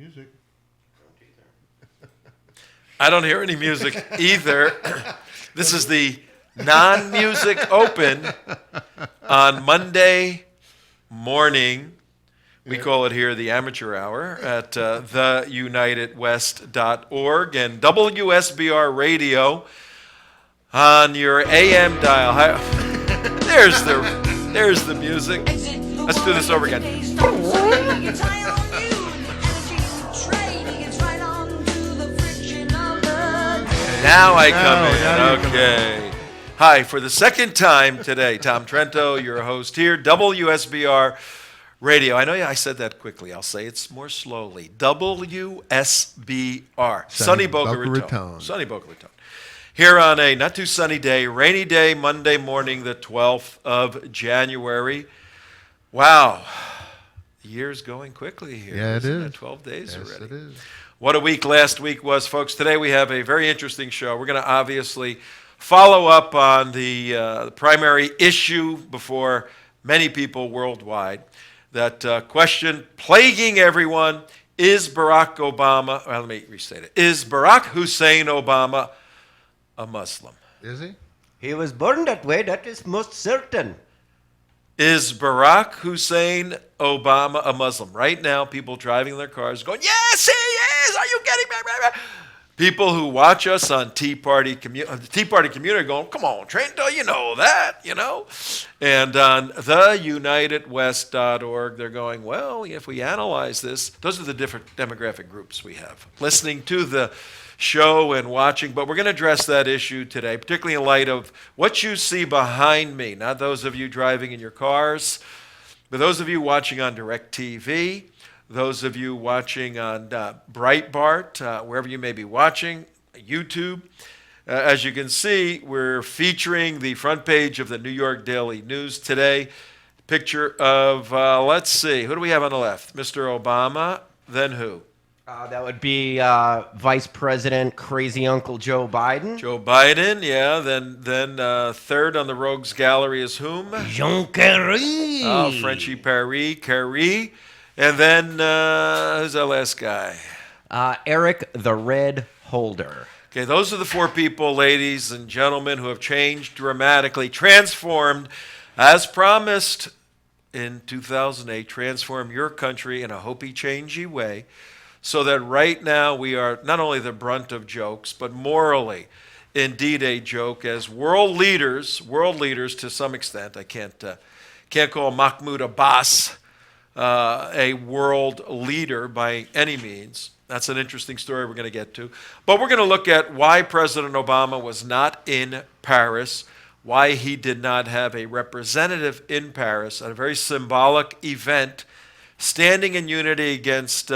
music. I don't hear any music either. This is the non-music open on Monday morning. We call it here the amateur hour at theunitedwest.org and WSBR radio on your AM dial. There's the music. Let's do this over again. Now I come in. Okay. Hi, for the second time today, Tom Trento, your host here, WSBR Radio. I know I said that quickly. I'll say it more slowly. WSBR. Sunny Boca Raton. Sunny Boca Raton. Here on a not too sunny day, rainy day, Monday morning, the 12th of January. Wow. The year's going quickly here. Yeah, it is. 12 days already. Yes, it is. What a week last week was, folks. Today we have a very interesting show. We're going to obviously follow up on the primary issue before many people worldwide. That question plaguing everyone, is Barack Obama, well, let me restate it. Is Barack Hussein Obama a Muslim? Is he? He was born that way, that is most certain. Is Barack Hussein Obama a Muslim? Right now, people driving in their cars going, yes, he is! Are you kidding me? People who watch us on the Tea Party community are going, come on, Trento, you know that, you know? And on theunitedwest.org, they're going, well, if we analyze this, those are the different demographic groups we have. Listening to the show and watching, but we're going to address that issue today, particularly in light of what you see behind me, not those of you driving in your cars, but those of you watching on DirecTV, those of you watching on Breitbart, wherever you may be watching, YouTube. As you can see, we're featuring the front page of the New York Daily News today. Picture of, let's see, who do we have on the left? Mr. Obama, then who? That would be Vice President Crazy Uncle Joe Biden. Joe Biden, yeah. Then third on the Rogues Gallery is whom? Jean Kerry. Oh, Frenchie Carrie. And then who's that last guy? Eric the Red Holder. Okay, those are the four people, ladies and gentlemen, who have changed dramatically, transformed, as promised in 2008, transform your country in a hopey-changey way, so that right now we are not only the brunt of jokes, but morally indeed a joke as world leaders to some extent. I can't call Mahmoud Abbas a world leader by any means. That's an interesting story we're going to get to. But we're going to look at why President Obama was not in Paris, why he did not have a representative in Paris at a very symbolic event, standing in unity against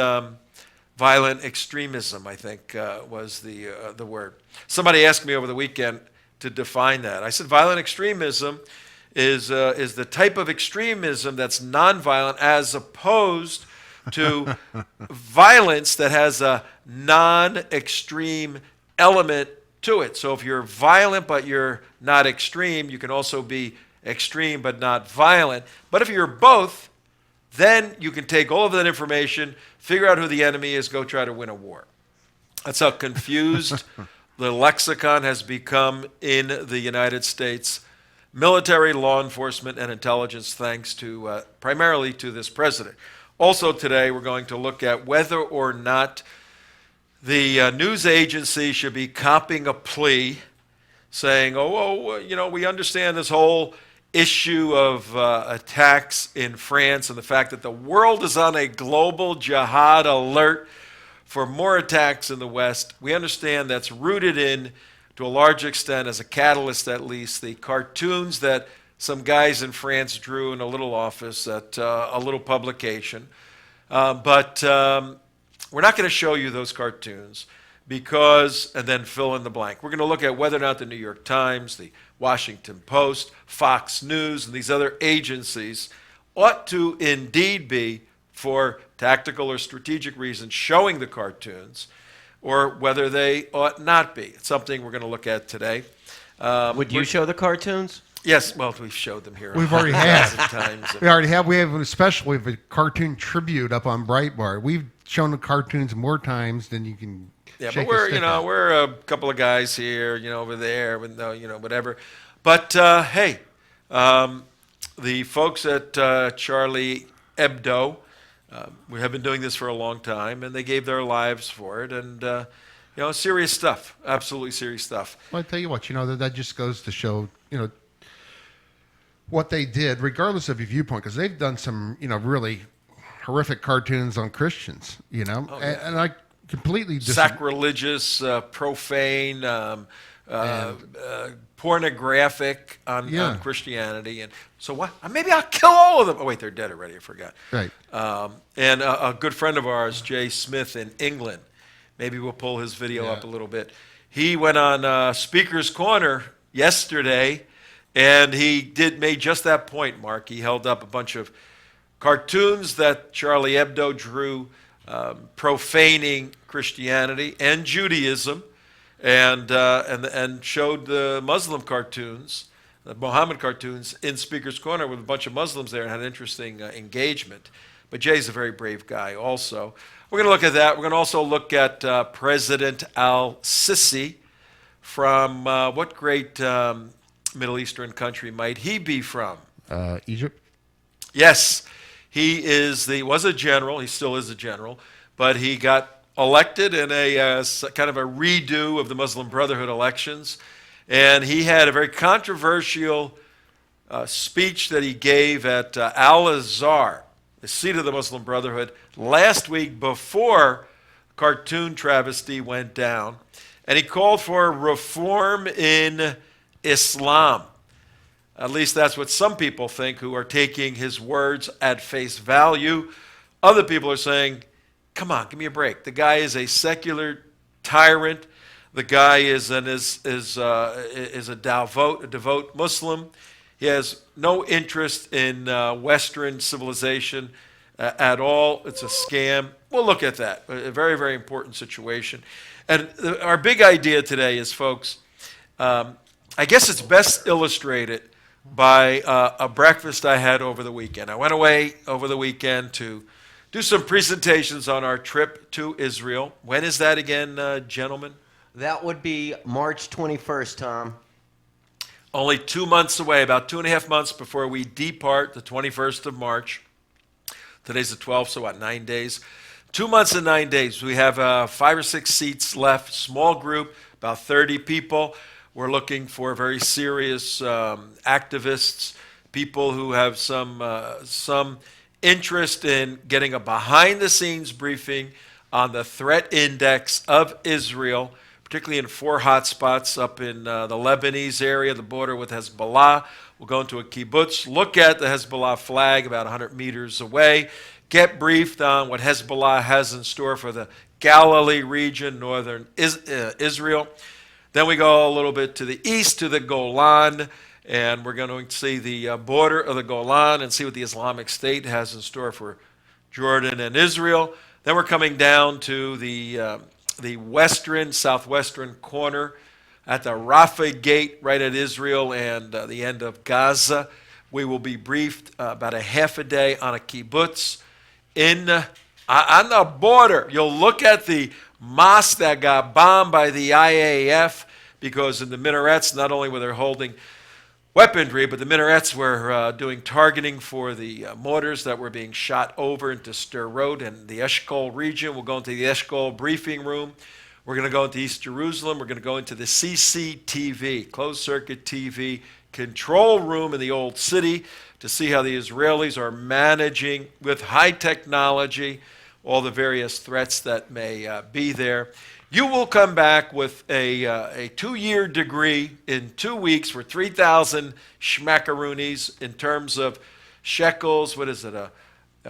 violent extremism, I think was the word. Somebody asked me over the weekend to define that. I said violent extremism is the type of extremism that's nonviolent as opposed to violence that has a non-extreme element to it. So if you're violent but you're not extreme, you can also be extreme but not violent. But if you're both, then you can take all of that information, figure out who the enemy is, go try to win a war. That's how confused the lexicon has become in the United States military, law enforcement, and intelligence, thanks to primarily to this president. Also today, we're going to look at whether or not the news agency should be copying a plea, saying, we understand this whole issue of attacks in France and the fact that the world is on a global jihad alert for more attacks in the West. We understand that's rooted in, to a large extent, as a catalyst at least, the cartoons that some guys in France drew in a little office at a little publication. But we're not going to show you those cartoons because, and then fill in the blank. We're going to look at whether or not the New York Times, the Washington Post, Fox News, and these other agencies ought to indeed be, for tactical or strategic reasons, showing the cartoons, or whether they ought not be. It's something we're going to look at today. Would you show the cartoons? Yes, well, we've showed them here. We've already had. 100,000 times. We already have. We have we have a cartoon tribute up on Breitbart. We've shown the cartoons more times than you can. Yeah, shake but a stick at. we're a couple of guys here, over there, with whatever. But hey, the folks at Charlie Hebdo, we have been doing this for a long time, and they gave their lives for it, and serious stuff, absolutely serious stuff. Well, I tell you what, that just goes to show, what they did, regardless of your viewpoint, because they've done some, really horrific cartoons on Christians, Oh, yeah. and I completely disagree. Sacrilegious, profane, pornographic on Christianity, and so what? Maybe I'll kill all of them. Oh wait, they're dead already. I forgot. Right. And a good friend of ours, Jay Smith in England. Maybe we'll pull his video up a little bit. He went on Speaker's Corner yesterday, and he made just that point, Mark. He held up a bunch of cartoons that Charlie Hebdo drew, profaning Christianity and Judaism, and showed the Muslim cartoons, the Mohammed cartoons, in Speaker's Corner with a bunch of Muslims there, and had an interesting engagement. But Jay's a very brave guy also. We're going to look at that. We're going to also look at President al-Sisi from what great Middle Eastern country might he be from? Egypt? Yes. He was a general. He still is a general. But he got elected in a kind of a redo of the Muslim Brotherhood elections. And he had a very controversial speech that he gave at Al-Azhar, the seat of the Muslim Brotherhood, last week before cartoon travesty went down. And he called for reform in Islam. At least that's what some people think, who are taking his words at face value. Other people are saying, come on, give me a break. The guy is a secular tyrant. The guy is a devout Muslim. He has no interest in Western civilization at all. It's a scam. We'll look at that. A very, very important situation. And our big idea today is, folks, I guess it's best illustrated by a breakfast I had over the weekend. I went away over the weekend to do some presentations on our trip to Israel. When is that again, gentlemen? That would be March 21st, Tom. Only 2 months away, about 2.5 months before we depart, the 21st of March. Today's the 12th, so what, 9 days? 2 months and 9 days. We have 5 or 6 seats left, small group, about 30 people. We're looking for very serious activists, people who have some interest in getting a behind-the-scenes briefing on the threat index of Israel, particularly in 4 hotspots up in the Lebanese area, the border with Hezbollah. We'll go into a kibbutz, look at the Hezbollah flag about 100 meters away, get briefed on what Hezbollah has in store for the Galilee region, northern Israel. Then we go a little bit to the east to the Golan, and we're going to see the border of the Golan and see what the Islamic State has in store for Jordan and Israel. Then we're coming down to the southwestern corner at the Rafah Gate, right at Israel and the end of Gaza. We will be briefed about a half a day on a kibbutz on the border. You'll look at the mosque that got bombed by the IAF, because in the minarets, not only were they holding weaponry, but the minarets were doing targeting for the mortars that were being shot over into Sderot and the Eshkol region. We'll go into the Eshkol briefing room. We're going to go into East Jerusalem. We're going to go into the CCTV, closed circuit TV control room in the old city, to see how the Israelis are managing with high technology all the various threats that may be there. You will come back with a 2-year degree in 2 weeks for 3,000 schmackaroonies in terms of shekels. What is it, a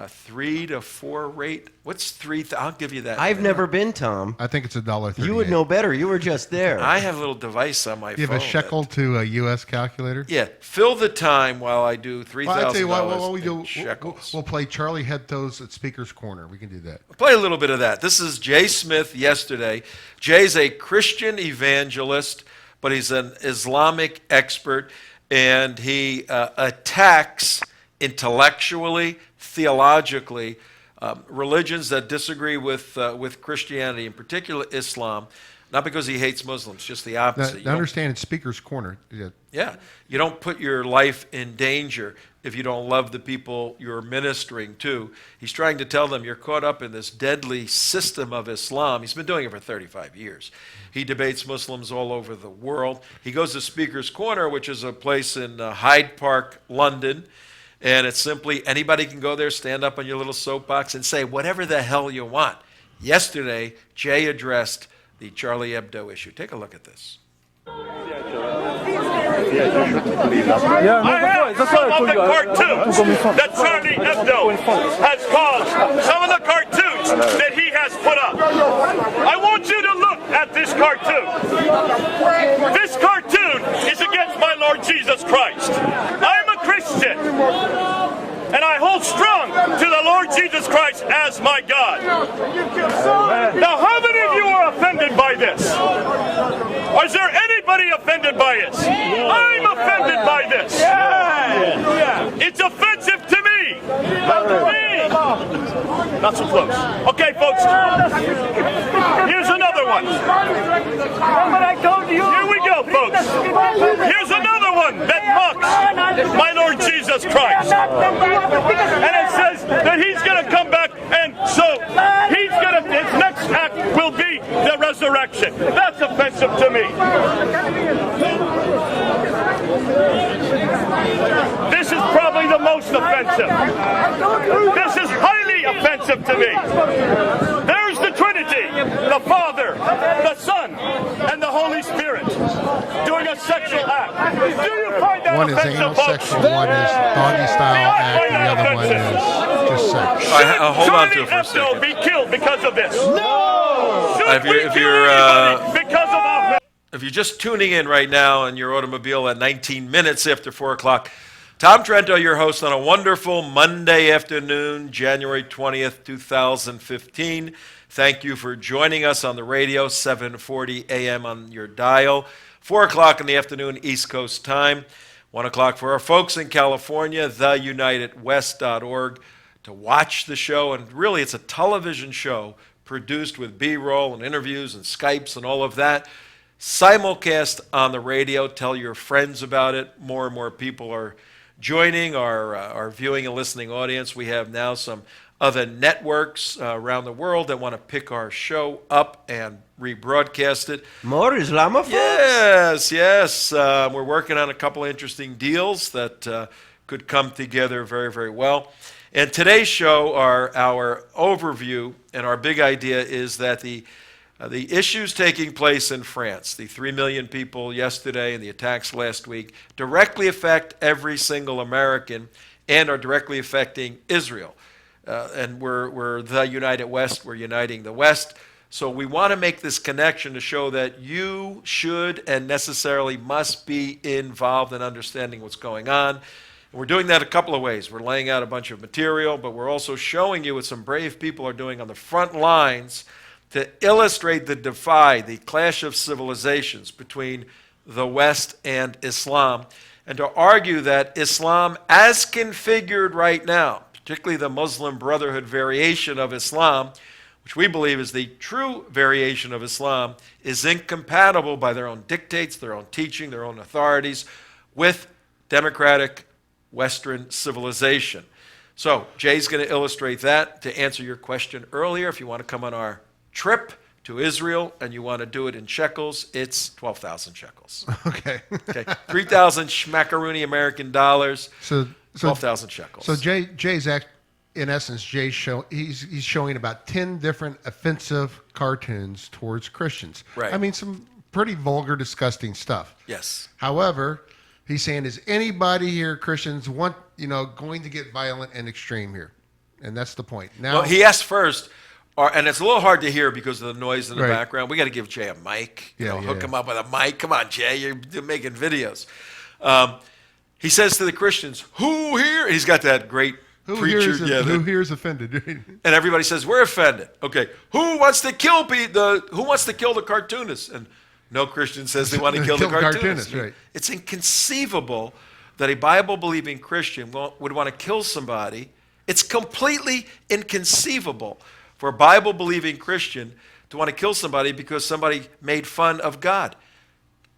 3 to 4 rate? What's 3,000? I'll give you that. I've never been, Tom. I think it's $1.38. You would know better. You were just there. I have a little device on my phone. You have a shekel to a U.S. calculator? Yeah. Fill the time while I do $3,000 Well, I'll tell you what we do. shekels. We'll play Charlie Hebdo's at Speaker's Corner. We can do that. Play a little bit of that. This is Jay Smith yesterday. Jay's a Christian evangelist, but he's an Islamic expert. and he attacks intellectually, theologically, religions that disagree with Christianity, in particular Islam, not because he hates Muslims, just the opposite. Now understand it's Speaker's Corner. Yeah, you don't put your life in danger if you don't love the people you're ministering to. He's trying to tell them you're caught up in this deadly system of Islam. He's been doing it for 35 years. He debates Muslims all over the world. He goes to Speaker's Corner, which is a place in Hyde Park, London, and it's simply anybody can go there, stand up on your little soapbox and say whatever the hell you want. Yesterday, Jay addressed the Charlie Hebdo issue. Take a look at this. I have some of the cartoons that Charlie Hebdo has caused, some of the cartoons that he has put up. I want you to look at this cartoon. This cartoon is against my Lord Jesus Christ. I'm a Christian, and I hold strong to the Lord Jesus Christ as my God. Now, how many of you are offended by this? Is there anybody offended by this? I'm offended by this. It's offensive to me. Not so close. Okay, folks. Here's another one. Here we go, folks. Here's another one that mocks my Lord Jesus Christ. And it says that he's going to come back, and so his next act will be the resurrection. That's offensive to me. This is probably the most offensive. This is highly offensive to me. There's the Trinity, the Father, the Son, and the Holy Spirit doing a sexual act. Do you find that One is offensive, anal folks? sexual, one is doggy style act, and the other one is just sex. Hold on to Charlie it for a Hebdo second. be killed because of this? No! If Should we you're, kill anybody because of our... If you're just tuning in right now in your automobile at 19 minutes after 4 o'clock, Tom Trento, your host on a wonderful Monday afternoon, January 20th, 2015. Thank you for joining us on the radio, 7:40 a.m. on your dial, 4 o'clock in the afternoon, East Coast time, 1 o'clock for our folks in California, theunitedwest.org, to watch the show. And really, it's a television show produced with B-roll and interviews and Skypes and all of that. Simulcast on the radio. Tell your friends about it. More and more people are joining our viewing and listening audience. We have now some other networks around the world that want to pick our show up and rebroadcast it. More Islamophobes? Yes. We're working on a couple of interesting deals that could come together very, very well. And today's show, our overview, and our big idea is that the issues taking place in France, the 3 million people yesterday and the attacks last week, directly affect every single American and are directly affecting Israel. And we're the United West. We're uniting the West. So we want to make this connection to show that you should and necessarily must be involved in understanding what's going on. And we're doing that a couple of ways. We're laying out a bunch of material, but we're also showing you what some brave people are doing on the front lines to illustrate the divide, the clash of civilizations between the West and Islam, and to argue that Islam, as configured right now, particularly the Muslim Brotherhood variation of Islam, which we believe is the true variation of Islam, is incompatible by their own dictates, their own teaching, their own authorities, with democratic Western civilization. So Jay's going to illustrate that. To answer your question earlier, if you want to come on our trip to Israel and you want to do it in shekels, it's 12,000 shekels. Okay. Okay, 3,000 schmackaroony American dollars, So 12,000 shekels. So Jay's in essence, he's showing about 10 different offensive cartoons towards Christians. Right. I mean, some pretty vulgar, disgusting stuff. Yes. However, he's saying, is anybody here, Christians, going to get violent and extreme here? And that's the point. Now, Well, he asked first, and it's a little hard to hear because of the noise in the Right. background. We got to give Jay a mic. Hook him up with a mic. Come on, Jay, you're making videos. He says to the Christians, "Who here?" He's got that great who preacher. here is offended? And everybody says, "We're offended." Okay, who wants to kill the cartoonists? And No Christian says they want to kill the Kill the cartoonist. cartoonist, right. It's inconceivable that a Bible-believing Christian would want to kill somebody. It's completely inconceivable for a Bible-believing Christian to want to kill somebody because somebody made fun of God.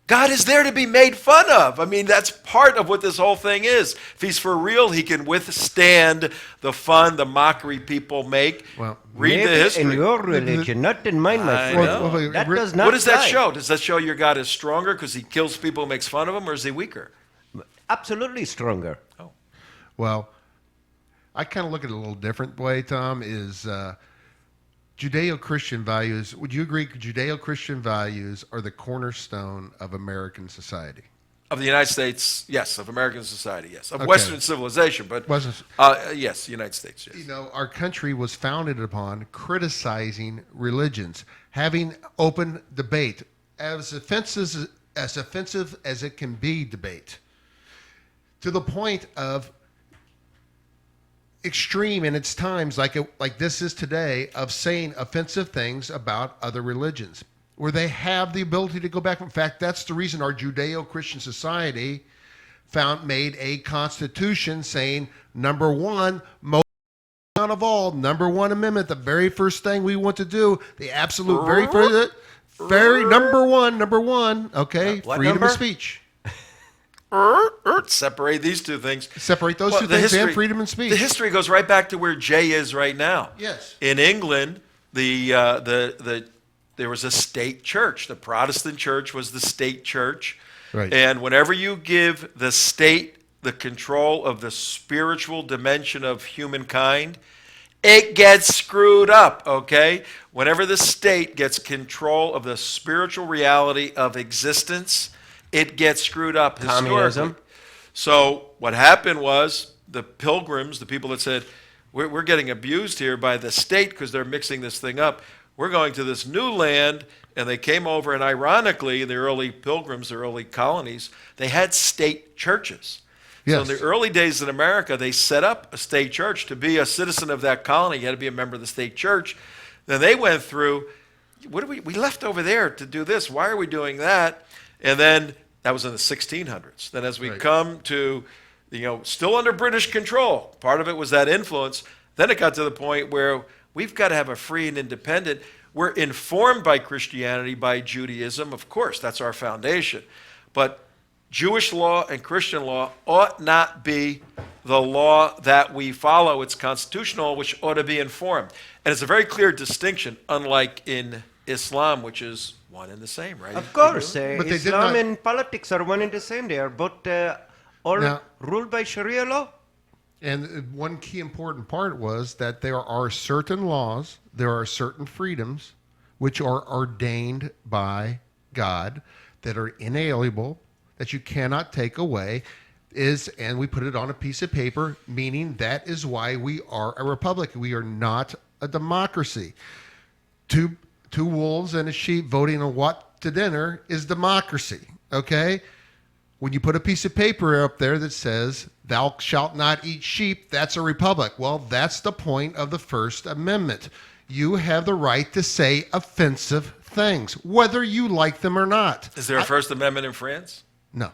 God is there to be made fun of. I mean, that's part of what this whole thing is. If he's for real, he can withstand the fun, the mockery people make. Well, read the Maybe history. in your religion, not in mine, my I friend. know. That does not What does that fly. show? Does that show your God is stronger because he kills people and makes fun of them, or is he weaker? Absolutely stronger. Oh. Well, I kind of look at it a little different way, Tom, is Judeo-Christian values. Would you agree Judeo-Christian values are the cornerstone of American society? Of the United States, yes. Of American society, yes. Of Okay. Western civilization, but yes, the United States, yes. You know, our country was founded upon criticizing religions, having open debate, as offensive as it can be debate, to the point of extreme in its times, like this is today, of saying offensive things about other religions, where they have the ability to go back. In fact, that's the reason our Judeo-Christian society made a constitution saying, number one, most of all, number one amendment, the very first thing we want to do, the absolute very first, number one, okay, What freedom number? of speech. Separate these two things. Separate those two the things history- and freedom of speech. The history goes right back to where Jay is right now. Yes. In England, there was a state church. The Protestant church was the state church. Right. And whenever you give the state the control of the spiritual dimension of humankind, it gets screwed up, okay? Whenever the state gets control of the spiritual reality of existence, it gets screwed up historically. Communism. So what happened was the pilgrims, the people that said, we're getting abused here by the state because they're mixing this thing up. We're going to this new land, and they came over, and ironically, the early pilgrims, the early colonies, they had state churches. So Yes. in the early days in America, they set up a state church. To be a citizen of that colony, you had to be a member of the state church. Then they went through, we left over there to do this. Why are we doing that? And then that was in the 1600s. Then as we Right. come to, still under British control, part of it was that influence. Then it got to the point where we've got to have a free and independent. We're informed by Christianity, by Judaism, of course, that's our foundation. But Jewish law and Christian law ought not be the law that we follow. It's constitutional, which ought to be informed. And it's a very clear distinction, unlike in Islam, which is one and the same, right? Of course, But they did Islam not- and politics are one and the same. They are both all Now- ruled by Sharia law. And one key important part was that there are certain laws, there are certain freedoms which are ordained by God that are inalienable, that you cannot take away, and we put it on a piece of paper, meaning that is why we are a republic. We are not a democracy. Two wolves and a sheep voting on what to dinner is democracy, okay? When you put a piece of paper up there that says, thou shalt not eat sheep, that's a republic. Well, that's the point of the First Amendment. You have the right to say offensive things, whether you like them or not. Is there a First Amendment in France? No. No,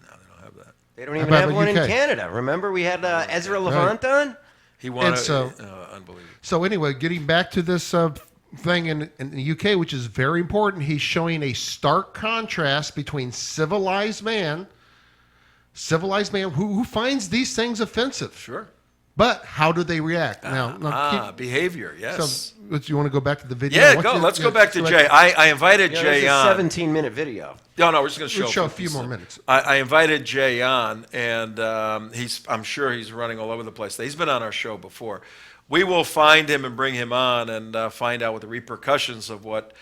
they don't have that. They don't even about have the one in UK? Canada. Remember, we had Ezra Levant on? He wanted, so- unbelievable. So anyway, getting back to this thing in the UK, which is very important, he's showing a stark contrast between civilized man who finds these things offensive. Sure. But how do they react? Now Behavior, yes. so you want to go back to the video? Yeah, What's go. the- Let's go yeah, back to so Jay. I invited Yeah, Jay there's a on. 17-minute video. No, we're just going to We'll show a 50 few more seconds. minutes. I invited Jay on, and I'm sure he's running all over the place. He's been on our show before. We will find him and bring him on and find out what the repercussions of what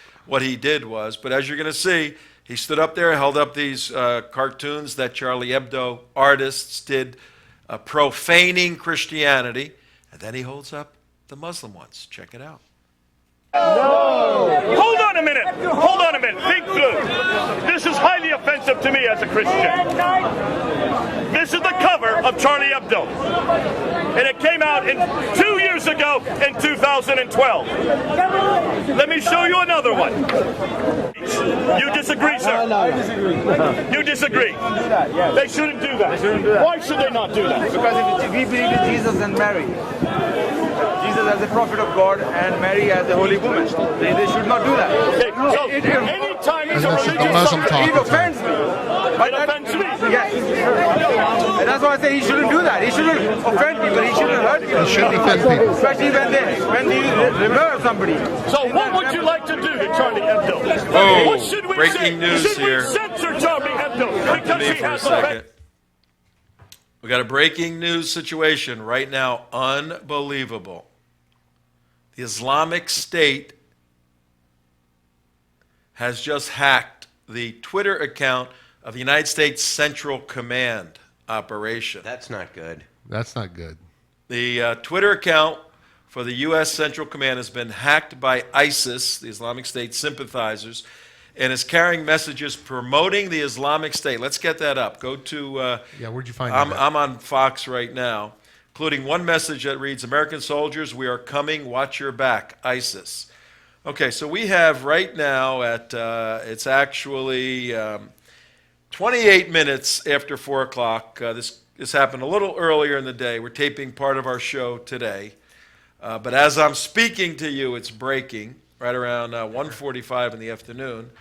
he did was. But as you're going to see, he stood up there, held up these cartoons that Charlie Hebdo artists did, profaning Christianity, and then he holds up the Muslim ones. Check it out. Hold on a minute. Hold on a minute. Think through. This is highly offensive to me as a Christian. This is the cover of Charlie Hebdo. And it came out 2 years ago ago in 2012. Let me show you another one. You disagree, sir? No, I disagree. You disagree? They shouldn't do that. Why should they not do that? Because if we believe in Jesus and Mary, Jesus as the prophet of God and Mary as the holy woman, they should not do that. Okay, so anytime it's a This is the religious Muslim subject, talk. It offends me. it offends me. Yes. And that's why I say he shouldn't do that. He shouldn't offend people. He shouldn't hurt people. He shouldn't offend people. Especially when they revere somebody. So what would you like to do to Charlie Hebdo? Oh, What should we breaking say? news should here. we censor Charlie Hebdo To because me he for a has second. We got a breaking news situation right now. Unbelievable. The Islamic State has just hacked the Twitter account of the United States Central Command operation. That's not good. That's not good. The Twitter account for the U.S. Central Command has been hacked by ISIS, the Islamic State sympathizers, and is carrying messages promoting the Islamic State. Let's get that up. Go to... Yeah, where'd you find I'm, that? I'm on Fox right now, including one message that reads, "American soldiers, we are coming, watch your back, ISIS." Okay, so we have right now at, it's actually 28 minutes after 4 o'clock. This happened a little earlier in the day. We're taping part of our show today. But as I'm speaking to you, it's breaking right around 1:45 in the afternoon.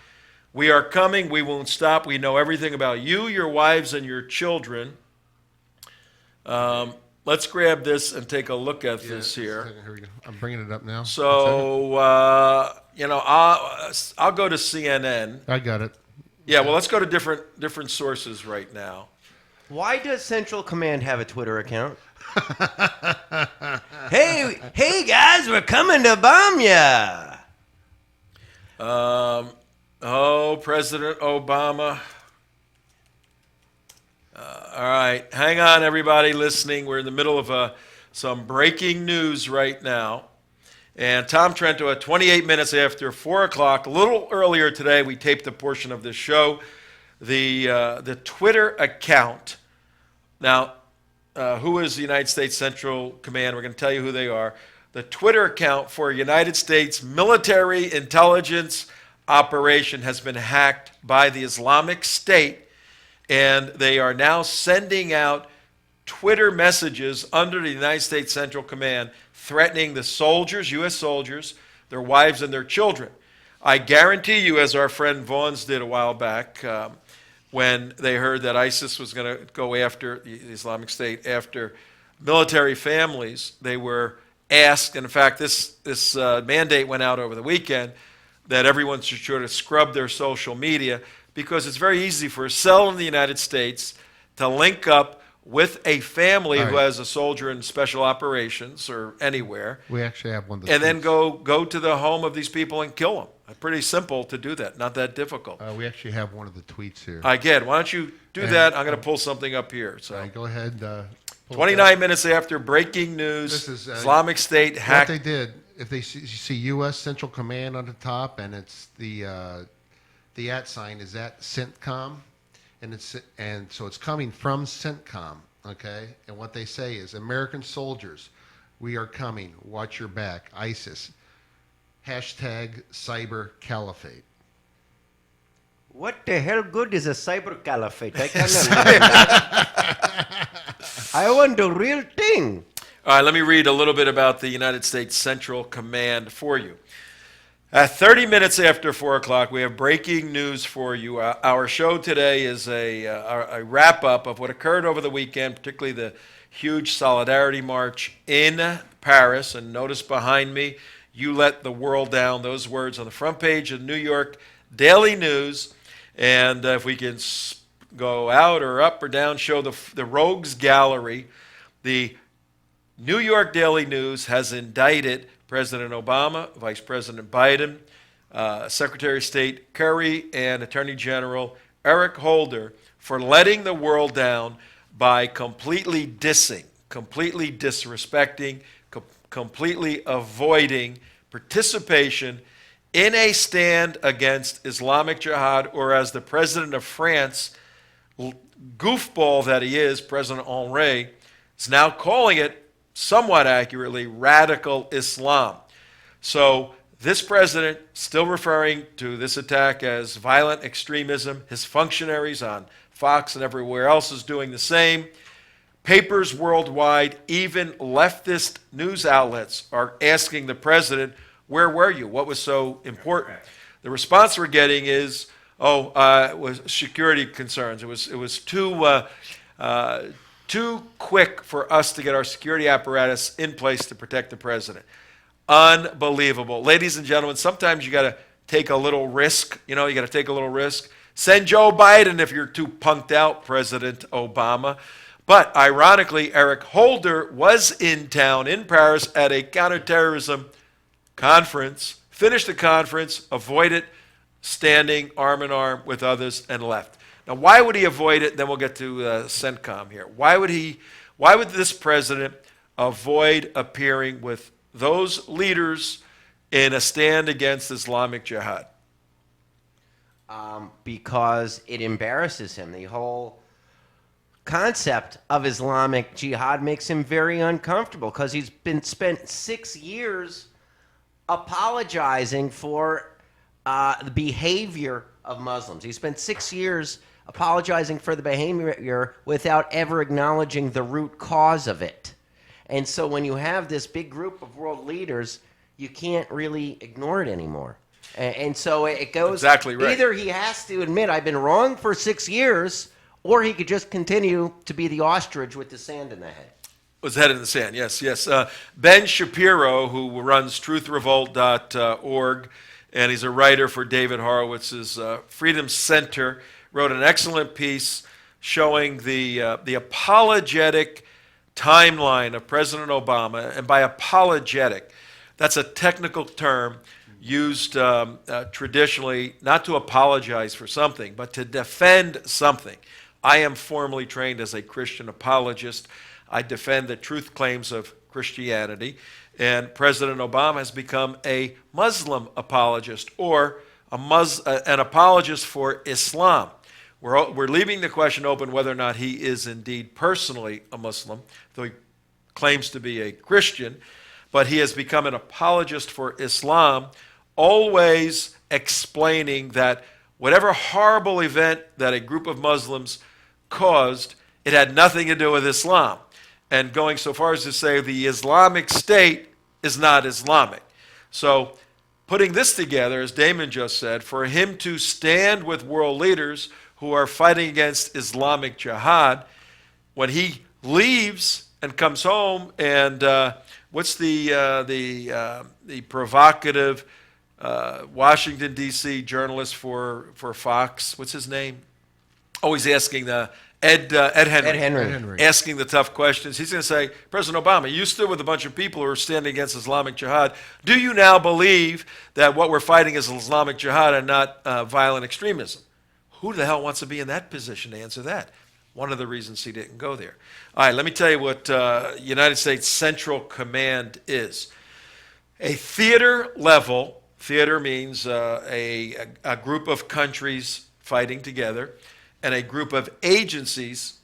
We are coming. We won't stop. We know everything about you, your wives, and your children. Let's grab this and take a look at this here. Here we go. I'm bringing it up now. So, I'll go to CNN. I got it. Yeah, well, let's go to different sources right now. Why does Central Command have a Twitter account? hey guys, we're coming to bomb ya. President Obama. All right, hang on, everybody listening. We're in the middle of some breaking news right now. And Tom Trento, at 28 minutes after 4 o'clock, a little earlier today, we taped a portion of this show. The Twitter account. Now, who is the United States Central Command? We're going to tell you who they are. The Twitter account for a United States military intelligence operation has been hacked by the Islamic State, and they are now sending out Twitter messages under the United States Central Command threatening the soldiers, U.S. soldiers, their wives, and their children. I guarantee you, as our friend Vaughn's did a while back, when they heard that ISIS was going to go after the Islamic State, after military families, they were asked, and in fact, this mandate went out over the weekend, that everyone should sort of scrub their social media, because it's very easy for a cell in the United States to link up with a family who has a soldier in special operations or anywhere, We actually have one. and then go to the home of these people and kill them. Pretty simple to do that, not that difficult. We actually have one of the tweets here. Again, why don't you do that? I'm going to pull something up here. So, All right, go ahead. Pull it 29 up. minutes after breaking news, This is, Islamic State What hacked. they did, if they see U.S. Central Command on the top, and it's the @ sign is at CENTCOM, and so it's coming from CENTCOM. Okay, and what they say is, "American soldiers, we are coming. Watch your back. ISIS. Hashtag cyber caliphate." What the hell good is a cyber caliphate? I cannot. I want the real thing. All right, let me read a little bit about the United States Central Command for you. At 30 minutes after 4 o'clock, we have breaking news for you. Our show today is a wrap-up of what occurred over the weekend, particularly the huge Solidarity March in Paris. And notice behind me, "You let the world down," those words on the front page of New York Daily News. And if we can go out or up or down, show the Rogues Gallery. The New York Daily News has indicted President Obama, Vice President Biden, Secretary of State Kerry, and Attorney General Eric Holder for letting the world down by completely dissing, completely disrespecting, completely avoiding participation in a stand against Islamic Jihad, or as the President of France, goofball that he is, President Henri, is now calling it somewhat accurately, radical Islam. So this president, still referring to this attack as violent extremism, his functionaries on Fox and everywhere else is doing the same. Papers worldwide, even leftist news outlets, are asking the president, where were you? What was so important? The response we're getting is, it was security concerns. It was too quick for us to get our security apparatus in place to protect the president. Unbelievable. Ladies and gentlemen, sometimes you got to take a little risk. You got to take a little risk. Send Joe Biden if you're too punked out, President Obama. But ironically, Eric Holder was in town in Paris at a counterterrorism conference, finished the conference, avoided standing arm in arm with others, and left. Now, why would he avoid it? Then we'll get to CENTCOM here. Why would this president avoid appearing with those leaders in a stand against Islamic Jihad? Because it embarrasses him. The whole concept of Islamic Jihad makes him very uncomfortable because he's been spent 6 years apologizing for the behavior of Muslims. He spent 6 years apologizing for the behavior without ever acknowledging the root cause of it. And so when you have this big group of world leaders, you can't really ignore it anymore. And so it goes, exactly right. Either he has to admit, I've been wrong for 6 years, or he could just continue to be the ostrich with the sand in the head. Was head in the sand, yes. Ben Shapiro, who runs truthrevolt.org, and he's a writer for David Horowitz's Freedom Center, wrote an excellent piece showing the apologetic timeline of President Obama. And by apologetic, that's a technical term used traditionally not to apologize for something, but to defend something. I am formally trained as a Christian apologist. I defend the truth claims of Christianity. And President Obama has become a Muslim apologist, or an apologist for Islam. We're leaving the question open whether or not he is indeed personally a Muslim, though he claims to be a Christian. But he has become an apologist for Islam, always explaining that whatever horrible event that a group of Muslims caused, it had nothing to do with Islam. And going so far as to say the Islamic State is not Islamic. So putting this together, as Damon just said, for him to stand with world leaders who are fighting against Islamic Jihad, when he leaves and comes home, and what's the provocative Washington, D.C. journalist for Fox, what's his name? Oh, he's asking Ed Henry. Asking the tough questions. He's going to say, President Obama, you stood with a bunch of people who are standing against Islamic Jihad. Do you now believe that what we're fighting is Islamic Jihad and not violent extremism? Who the hell wants to be in that position to answer that? One of the reasons he didn't go there. All right, let me tell you what United States Central Command is. A theater level, theater means a group of countries fighting together, and a group of agencies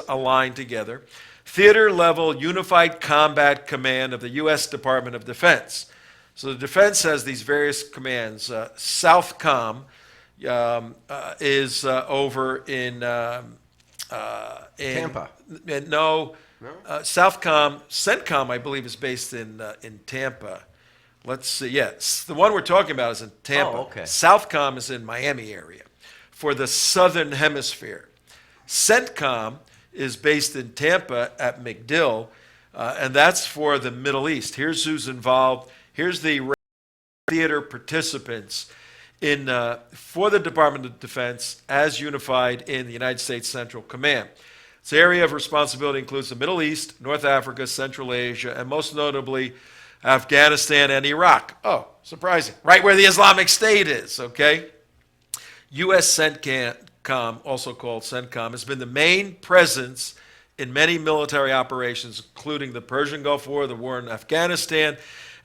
aligned together. Theater level unified combat command of the U.S. Department of Defense. So the defense has these various commands. Southcom is over in Tampa. Southcom, CENTCOM, I believe, is based in Tampa. Let's see. Yes, the one we're talking about is in Tampa. Oh, okay. Southcom is in Miami area for the Southern Hemisphere. CENTCOM is based in Tampa at MacDill, and that's for the Middle East. Here's who's involved. Here's the theater participants for the Department of Defense as unified in the United States Central Command. Its area of responsibility includes the Middle East, North Africa, Central Asia, and most notably Afghanistan and Iraq. Oh, surprising. Right where the Islamic State is, okay? U.S. CENTCOM, also called CENTCOM, has been the main presence in many military operations, including the Persian Gulf War, the war in Afghanistan,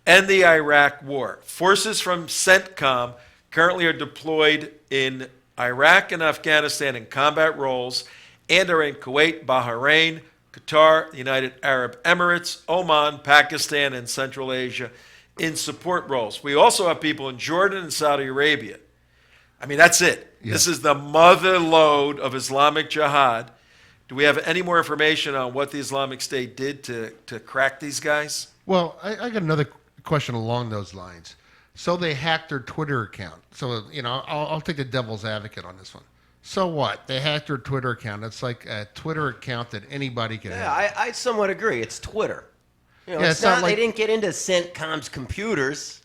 and the Iraq War. Forces from CENTCOM currently are deployed in Iraq and Afghanistan in combat roles and are in Kuwait, Bahrain, Qatar, the United Arab Emirates, Oman, Pakistan, and Central Asia in support roles. We also have people in Jordan and Saudi Arabia. I mean, that's it. Yeah. This is the mother lode of Islamic Jihad. Do we have any more information on what the Islamic State did to crack these guys? Well, I got another question along those lines. So they hacked their Twitter account. So, I'll take the devil's advocate on this one. So what? They hacked their Twitter account. It's like a Twitter account that anybody can have. Yeah, I somewhat agree. It's Twitter. Yeah, it's not like they didn't get into CENTCOM's computers.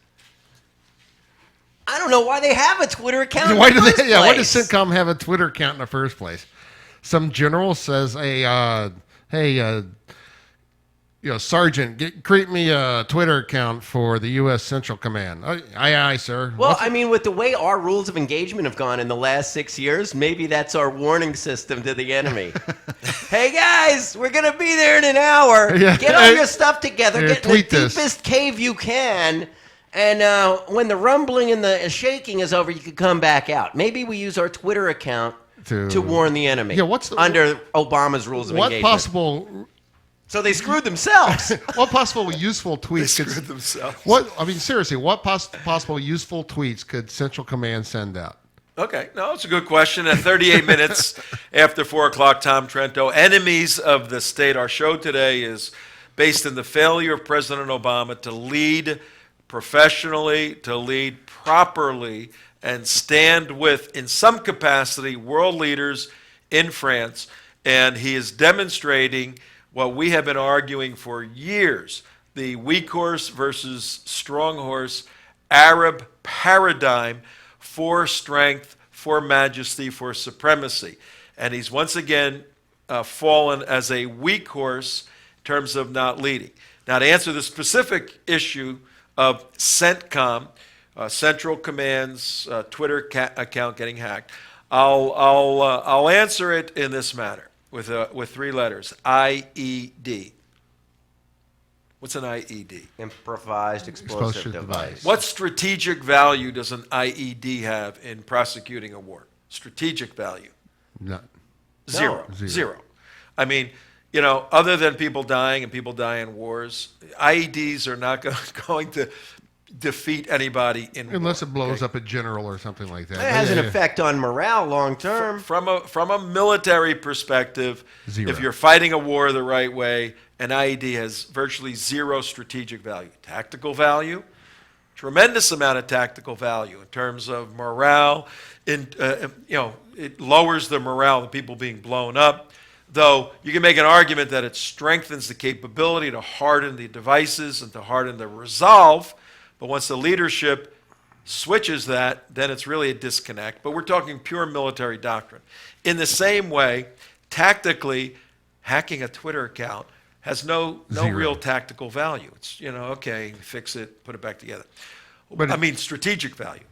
I don't know why they have a Twitter account. Why in the first why does place. CENTCOM have a Twitter account in the first place? Some general says, "Hey, Sergeant, create me a Twitter account for the U.S. Central Command." Aye, sir. Well, I mean, with the way our rules of engagement have gone in the last 6 years, maybe that's our warning system to the enemy. Hey, guys, we're going to be there in an hour. Yeah. Get all your stuff together. Yeah, Get in the tweet this. deepest cave you can. And when the rumbling and the shaking is over, you can come back out. Maybe we use our Twitter account to warn the enemy. Yeah, what's the- under Obama's rules of what engagement. possible So they screwed themselves. what possible useful tweets could Screwed themselves. seriously, what possible useful tweets could Central Command send out? Okay, no, it's a good question. At 38 minutes after 4 o'clock, Tom Trento, enemies of the state. Our show today is based in the failure of President Obama to lead professionally, to lead properly, and stand with, in some capacity, world leaders in France. And he is demonstrating what we have been arguing for years, the weak horse versus strong horse Arab paradigm for strength, for majesty, for supremacy. And he's once again fallen as a weak horse in terms of not leading. Now, to answer the specific issue of CENTCOM, Central Command's Twitter account getting hacked, I'll answer it in this manner with 3 letters: IED. What's an IED? Improvised explosive device. What strategic value does an IED have in prosecuting a war? Strategic value. No. Zero. Zero. Zero. I mean, other than people dying and people die in wars, IEDs are not going to defeat anybody in Unless war. it blows up a general or something like that. It has an effect on morale long term. From a military perspective, Zero. if you're fighting a war the right way, an IED has virtually zero strategic value. Tactical value, tremendous amount of tactical value in terms of morale. It lowers the morale of people being blown up. Though you can make an argument that it strengthens the capability to harden the devices and to harden the resolve. But once the leadership switches that, then it's really a disconnect. But we're talking pure military doctrine. In the same way, tactically, hacking a Twitter account has no Zero. real tactical value. It's, okay, fix it, put it back together. But strategic value.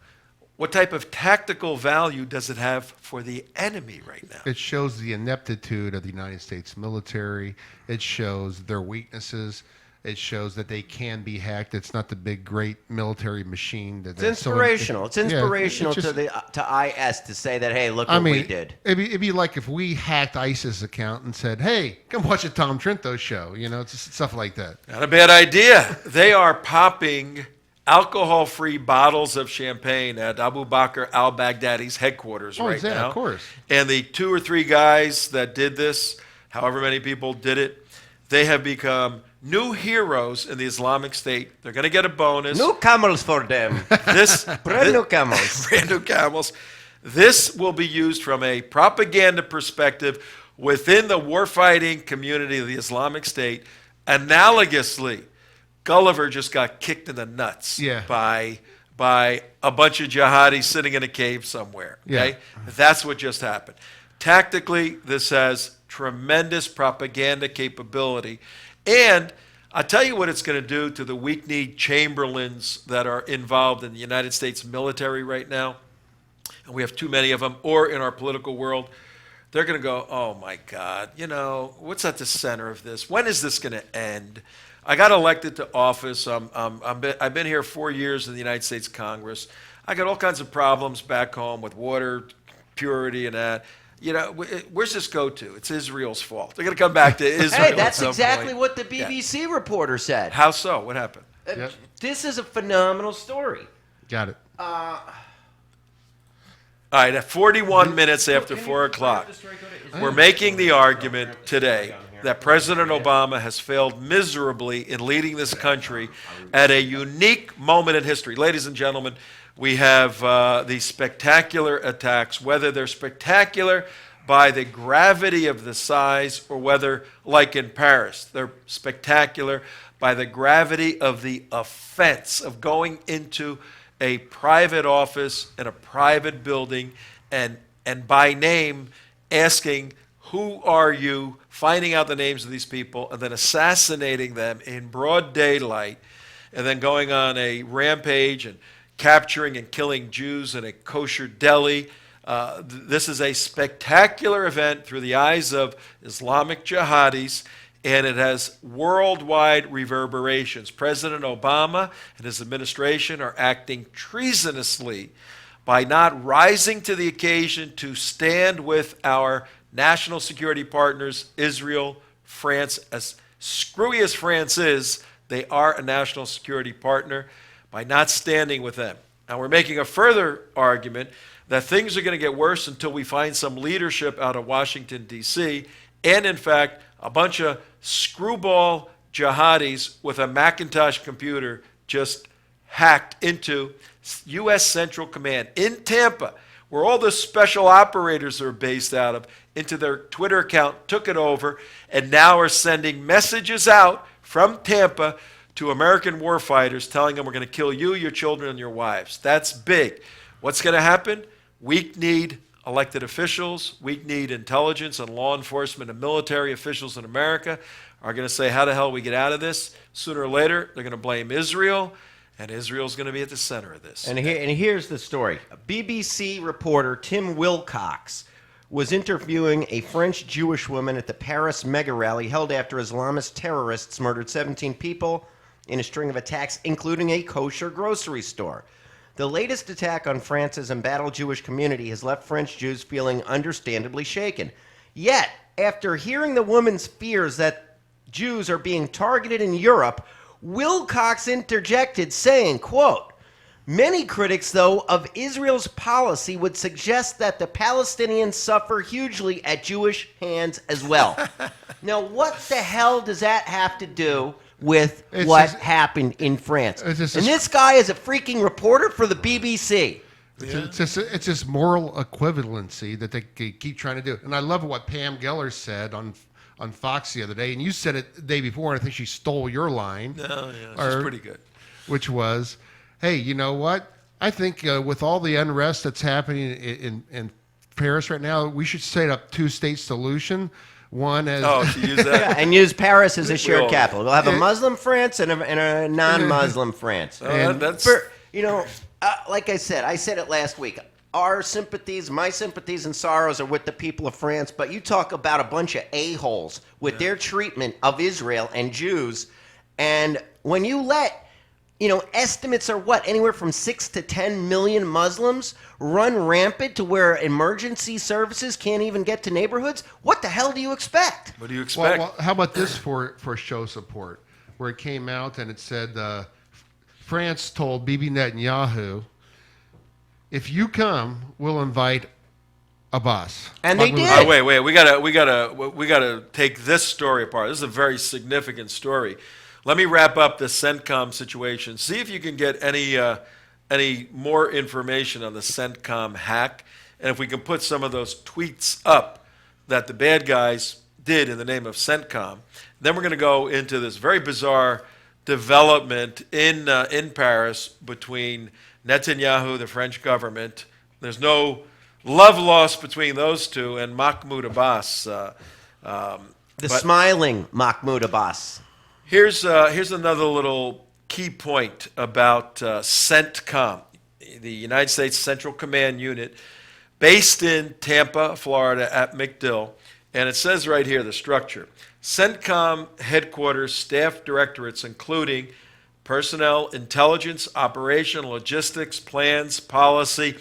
What type of tactical value does it have for the enemy right now? it shows the ineptitude of the United States military. It shows their weaknesses. It shows that they can be hacked. It's not the big, great military machine. It's inspirational. It's inspirational to IS to say that, hey, look what we did. It'd be like if we hacked ISIS account and said, hey, come watch a Tom Trento show. It's just stuff like that. Not a bad idea. They are popping alcohol-free bottles of champagne at Abu Bakr al-Baghdadi's headquarters right now. Of course. And the 2 or 3 guys that did this, however many people did it, they have become new heroes in the Islamic State. They're going to get a bonus. New camels for them. Brand new camels. Brand new camels. This will be used from a propaganda perspective within the warfighting community of the Islamic State. Analogously, Gulliver just got kicked in the nuts by a bunch of jihadis sitting in a cave somewhere. Okay? Yeah. That's what just happened. Tactically, this has tremendous propaganda capability. And I'll tell you what it's going to do to the weak-kneed Chamberlains that are involved in the United States military right now, and we have too many of them, or in our political world. They're going to go, oh, my God, what's at the center of this? When is this going to end? I got elected to office. I've been here 4 years in the United States Congress. I got all kinds of problems back home with water, purity, and that. where's this go to? It's Israel's fault. They're going to come back to Israel. Hey, at that's some exactly point. what the BBC reporter said. How so? What happened? Yep. This is a phenomenal story. Got it. All right, at 41 minutes after 4 o'clock, we're making the argument today that President Obama has failed miserably in leading this country at a unique moment in history. Ladies and gentlemen, we have these spectacular attacks, whether they're spectacular by the gravity of the size or whether, like in Paris, they're spectacular by the gravity of the offense of going into a private office in a private building and by name asking, who are you, finding out the names of these people, and then assassinating them in broad daylight, and then going on a rampage and capturing and killing Jews in a kosher deli. This is a spectacular event through the eyes of Islamic jihadis, and it has worldwide reverberations. President Obama and his administration are acting treasonously by not rising to the occasion to stand with our national security partners, Israel, France. As screwy as France is, they are a national security partner, by not standing with them. Now, we're making a further argument that things are going to get worse until we find some leadership out of Washington, D.C., and in fact, a bunch of screwball jihadis with a Macintosh computer just hacked into U.S. Central Command in Tampa, where all the special operators are based out of, into their Twitter account, took it over, and now are sending messages out from Tampa to American warfighters telling them we're going to kill you, your children, and your wives. That's big. What's going to happen? We need elected officials, we need intelligence and law enforcement and military officials in America are going to say, how the hell we get out of this? Sooner or later, they're going to blame Israel, and Israel's going to be at the center of this. And here's the story. BBC reporter Tim Wilcox was interviewing a French Jewish woman at the Paris mega rally held after Islamist terrorists murdered 17 people in a string of attacks, including a kosher grocery store. The latest attack on France's embattled Jewish community has left French Jews feeling understandably shaken. Yet, after hearing the woman's fears that Jews are being targeted in Europe, Wilcox interjected saying, quote, "Many critics, though, of Israel's policy would suggest that the Palestinians suffer hugely at Jewish hands as well." Now, what the hell does that have to do with what happened in France? And this guy is a freaking reporter for the BBC. It's just moral equivalency that they keep trying to do. And I love what Pam Geller said on Fox the other day, and you said it the day before, and I think she stole your line. No, yeah, she's pretty good. Which was, hey, you know what? I think with all the unrest that's happening in Paris right now, we should set up two-state solution. One as she used that. Yeah, and use Paris as a shared capital. We'll have a Muslim France and a non-Muslim France. That's like I said it last week. Our sympathies, my sympathies and sorrows are with the people of France, but you talk about a bunch of a-holes with their treatment of Israel and Jews, and when you let, estimates are anywhere from 6 to 10 million Muslims run rampant to where emergency services can't even get to neighborhoods, what the hell do you expect? What do you expect? Well, how about this for show support, where it came out and it said France told Bibi Netanyahu, if you come, we'll invite Abbas. And they did. Wait. We gotta take this story apart. This is a very significant story. Let me wrap up the CENTCOM situation. See if you can get any more information on the CENTCOM hack, and if we can put some of those tweets up that the bad guys did in the name of CENTCOM. Then we're going to go into this very bizarre development in Paris between Netanyahu, the French government. There's no love lost between those two, and Mahmoud Abbas. Smiling Mahmoud Abbas. Here's another little key point about CENTCOM, the United States Central Command Unit, based in Tampa, Florida, at MacDill. And it says right here, the structure. CENTCOM headquarters, staff directorates, including personnel, intelligence, operation, logistics, plans, policy,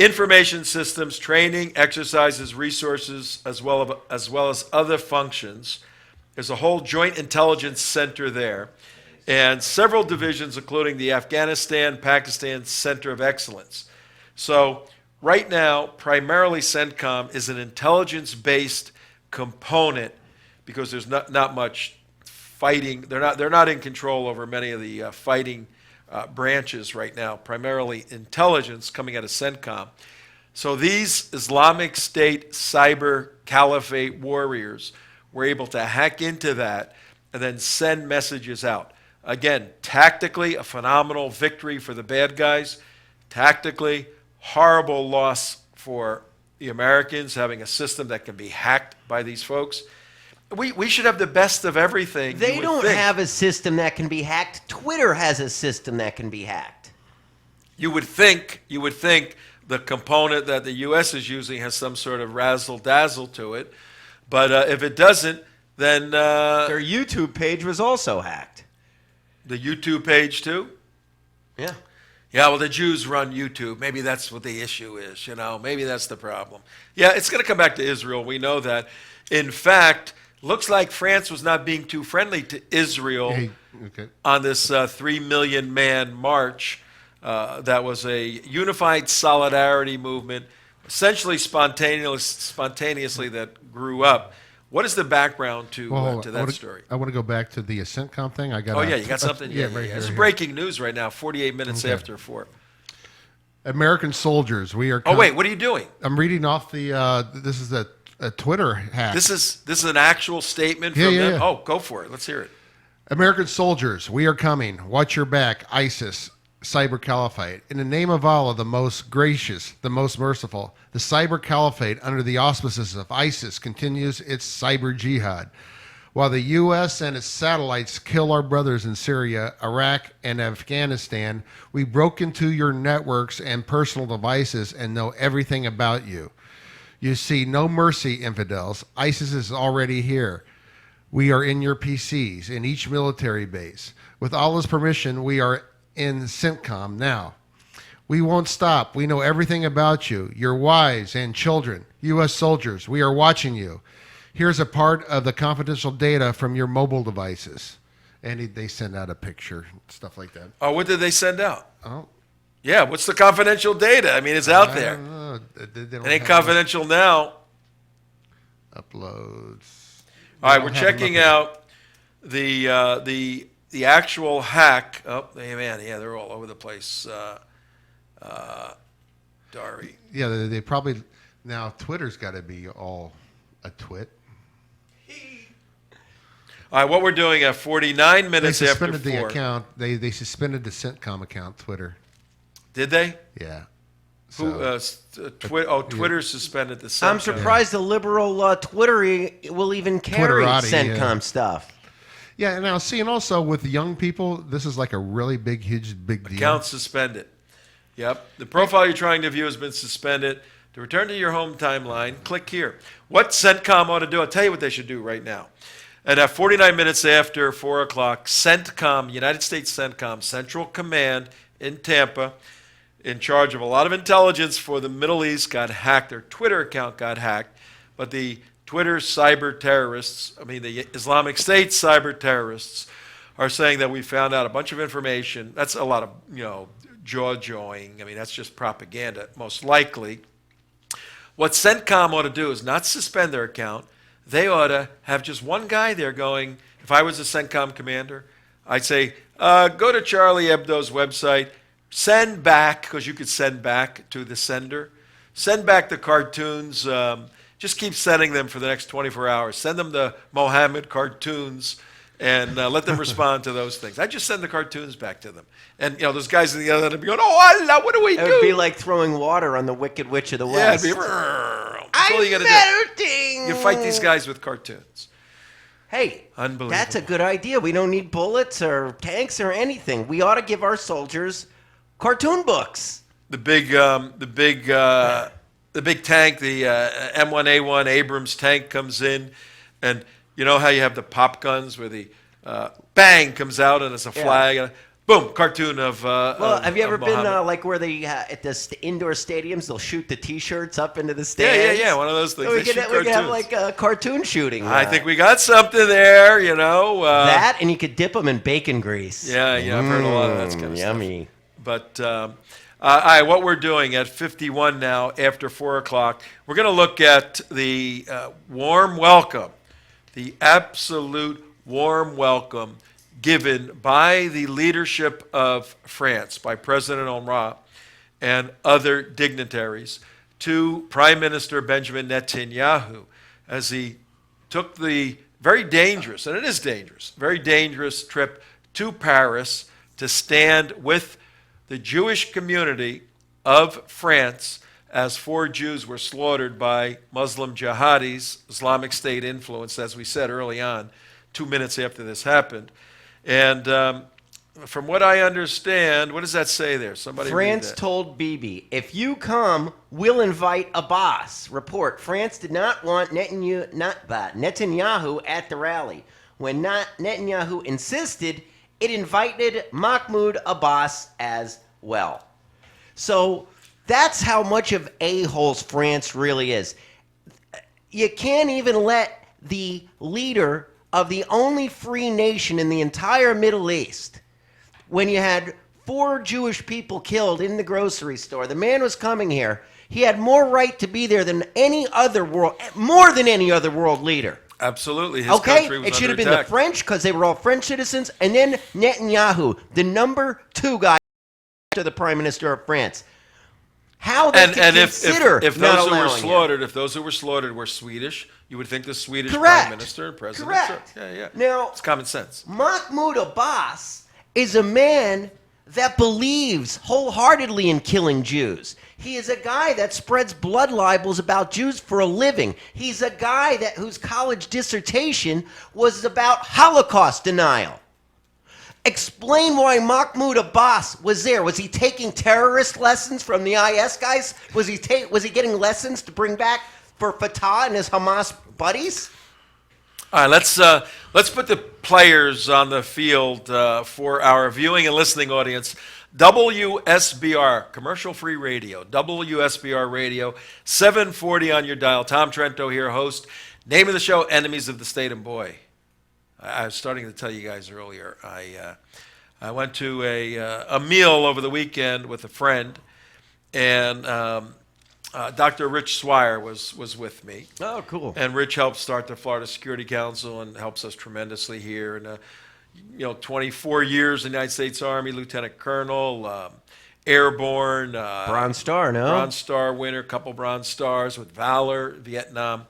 information systems, training, exercises, resources, as well as other functions. There's a whole joint intelligence center there, and several divisions, including the Afghanistan-Pakistan Center of Excellence. So right now, primarily CENTCOM is an intelligence-based component because there's not much fighting. They're not in control over many of the fighting branches right now, primarily intelligence coming out of CENTCOM. So these Islamic State cyber caliphate warriors were able to hack into that and then send messages out. Again, tactically, a phenomenal victory for the bad guys. Tactically, horrible loss for the Americans, having a system that can be hacked by these folks. We should have the best of everything. They don't have a system that can be hacked. Twitter has a system that can be hacked. You would think the component that the U.S. is using has some sort of razzle-dazzle to it. But if it doesn't, then... Their YouTube page was also hacked. The YouTube page, too? Yeah. Yeah, well, the Jews run YouTube. Maybe that's what the issue is, Maybe that's the problem. Yeah, it's going to come back to Israel. We know that. In fact... Looks like France was not being too friendly to Israel on this 3 million man march. That was a unified solidarity movement, essentially spontaneously that grew up. What is the background to that story? I want to go back to the CENTCOM thing. You got something? Yeah, right here. It's breaking news right now, 48 minutes after 4. American soldiers, we are... Oh, wait, what are you doing? I'm reading off this is a Twitter hack. This is an actual statement from them? Yeah. Oh, go for it. Let's hear it. American soldiers, we are coming. Watch your back. ISIS, cyber caliphate. In the name of Allah, the most gracious, the most merciful, the cyber caliphate under the auspices of ISIS continues its cyber jihad. While the U.S. and its satellites kill our brothers in Syria, Iraq, and Afghanistan, we broke into your networks and personal devices and know everything about you. You see no mercy, infidels. ISIS is already here. We are in your PCs, in each military base. With Allah's permission, we are in CENTCOM now. We won't stop. We know everything about you, your wives and children. U.S. soldiers, we are watching you. Here's a part of the confidential data from your mobile devices. And they send out a picture, stuff like that. Oh, what did they send out? Oh. Yeah, what's the confidential data? I mean, it's out there. It ain't confidential now. Uploads. All right, we're checking out the actual hack. Oh, man, yeah, they're all over the place. Dari. Yeah, they probably now Twitter's got to be all a twit. All right, what we're doing at 49 minutes after 4. They suspended the account. They suspended the CENTCOM account, Twitter. Did they? Yeah. Twitter suspended the CENTCOM. I'm surprised the liberal Twitter will even carry CENTCOM stuff. Yeah, and now and also with the young people, this is like a really big deal. Account suspended. Yep. The profile you're trying to view has been suspended. To return to your home timeline, click here. What CENTCOM ought to do, I'll tell you what they should do right now. And at 49 minutes after 4 o'clock, CENTCOM, United States CENTCOM, Central Command in Tampa, in charge of a lot of intelligence for the Middle East, got hacked. Their Twitter account got hacked. But the Twitter cyber terrorists, the Islamic State cyber terrorists, are saying that we found out a bunch of information. That's a lot of, jaw-jawing. That's just propaganda, most likely. What CENTCOM ought to do is not suspend their account. They ought to have just one guy there going, if I was a CENTCOM commander, I'd say, go to Charlie Hebdo's website, send back, because you could send back to the sender, send back the cartoons, just keep sending them for the next 24 hours. Send them the Mohammed cartoons and let them respond to those things. I just send the cartoons back to them. And, those guys on the other end would be going, oh, Allah, what do we do? It would be like throwing water on the Wicked Witch of the West. Yeah, it'd be, that's all you got to do. You fight these guys with cartoons. Hey, that's a good idea. We don't need bullets or tanks or anything. We ought to give our soldiers cartoon books. The big tank, the M1A1 Abrams tank comes in, and you know how you have the pop guns where the bang comes out and it's a flag. Boom, cartoon of. Well, have you ever been Muhammad. like where they at the indoor stadiums they'll shoot the T-shirts up into the Yeah, stands? yeah, yeah. One of those things. We They could shoot have cartoons. like a cartoon shooting. I think we got something there, you know. that, and you could dip them in bacon grease. Yeah, yeah. I've heard a lot of that kind of stuff. Yummy. But all right, what we're doing at 51 now, after 4 o'clock, we're going to look at the warm welcome, the absolute warm welcome given by the leadership of France, by President Omar and other dignitaries, to Prime Minister Benjamin Netanyahu as he took the very dangerous, and it is dangerous, very dangerous trip to Paris to stand with the Jewish community of France as 4 Jews were slaughtered by Muslim jihadis, Islamic State influenced, as we said early on, 2 minutes after this happened. And from what I understand, what does that say there? Somebody read France that. told Bibi, if you come, we'll invite Abbas. Report, France did not want Netanyahu at the rally. When Netanyahu insisted, it invited Mahmoud Abbas as well. So that's how much of a-holes France really is. You can't even let the leader of the only free nation in the entire Middle East, when you had 4 Jewish people killed in the grocery store, the man was coming here. He had more right to be there than any other world, more than any other world leader. Absolutely. His Okay, country was it should have under been the attack. French because they were all French citizens, and then Netanyahu, the number 2 guy to the Prime Minister of France. How they And could if consider those not who were allowing it. slaughtered, if those who were slaughtered were Swedish, you would think the Swedish Correct. Prime Minister and President. Correct. Yeah, yeah. Now- it's common sense. Mahmoud Abbas is a man that believes wholeheartedly in killing Jews. He is a guy that spreads blood libels about Jews for a living. He's a guy whose college dissertation was about Holocaust denial. Explain why Mahmoud Abbas was there. Was he taking terrorist lessons from the IS guys? Was he getting lessons to bring back for Fatah and his Hamas buddies? All right, let's put the players on the field for our viewing and listening audience. WSBR, commercial-free radio, WSBR radio, 740 on your dial. Tom Trento here, host. Name of the show, Enemies of the State. And boy, I was starting to tell you guys earlier, I went to a meal over the weekend with a friend, and Dr. Rich Swire was with me. Oh, cool. And Rich helped start the Florida Security Council and helps us tremendously here. And 24 years in the United States Army, Lieutenant Colonel, Airborne, Bronze Star, no? Bronze Star winner, couple Bronze Stars with Valor, Vietnam.